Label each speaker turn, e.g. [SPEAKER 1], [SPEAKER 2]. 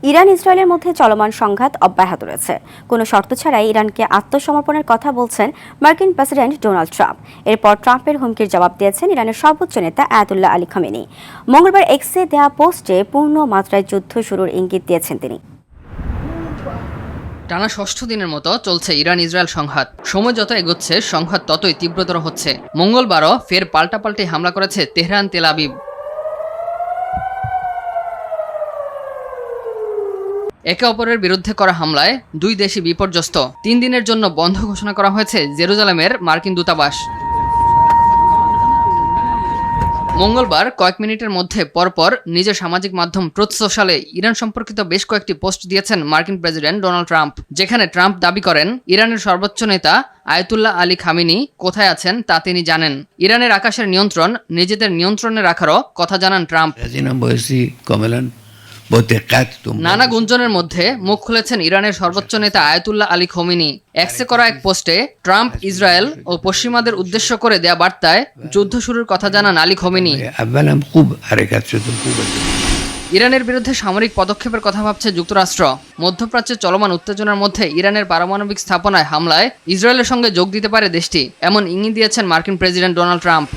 [SPEAKER 1] Iran ইসরায়েলের মধ্যে চলমান সংঘাত অব্যাহত রয়েছে। কোনো শর্ত ছাড়াই ইরানকে আত্মসমর্পণের কথা বলছেন মার্কিন প্রেসিডেন্ট ডোনাল্ড ট্রাম্প। এরপর ট্রাম্পের হুমকির জবাব দিয়েছেন ইরানের সর্বোচ্চ নেতা আয়াতুল্লাহ আলী খামেনি। মঙ্গলবার এক্সে দেয়া পোস্টে পূর্ণ মাত্রায় যুদ্ধ শুরুর ইঙ্গিত দিয়েছেন তিনি।
[SPEAKER 2] টানা ষষ্ঠ দিনের মতো চলছে ইরান ইসরায়েল সংঘাত। সময় যত এগোচ্ছে সংঘাত ততই তীব্রতর হচ্ছে। মঙ্গলবারও ফের পাল্টাপাল্টি হামলা করেছে তেহরান, তেল আবিব। একে অপরের বিরুদ্ধে করা হামলায় দুই দেশই বিপর্যস্ত। 3 দিনের জন্য বন্ধ ঘোষণা করা হয়েছে জেরুজালেমের মার্কিন দূতাবাস। মঙ্গলবার কয়েক মিনিটের মধ্যে পরপর নিজের সামাজিক মাধ্যম ট্রুথ সোশ্যালে ইরান সম্পর্কিত বেশ কয়েকটি পোস্ট দিয়েছেন মার্কিন প্রেসিডেন্ট ডোনাল্ড ট্রাম্প, যেখানে ট্রাম্প দাবি করেন ইরানের সর্বোচ্চ নেতা আয়াতুল্লাহ আলী খামেনি কোথায় আছেন তা তিনি জানেন। ইরানের আকাশের নিয়ন্ত্রণ নিজেদের নিয়ন্ত্রণে রাখারও কথা জানান ট্রাম্প। নানা গুঞ্জনের মধ্যে মুখ খুলেছেন ইরানের সর্বোচ্চ নেতা আয়াতুল্লাহ আলী খোমেনি। এক্সে করা এক পোস্টে ট্রাম্প ইসরায়েল ও পশ্চিমাদের উদ্দেশ্য করে দেয়া বার্তায় যুদ্ধ শুরুর কথা জানান আলী খোমেনি। ইরানের বিরুদ্ধে সামরিক পদক্ষেপের কথা ভাবছে যুক্তরাষ্ট্র। মধ্যপ্রাচ্যে চলমান উত্তেজনার মধ্যে ইরানের পারমাণবিক স্থাপনায় হামলায় ইসরায়েলের সঙ্গে যোগ দিতে পারে দেশটি, এমন ইঙ্গিত দিয়েছেন মার্কিন প্রেসিডেন্ট ডোনাল্ড ট্রাম্প।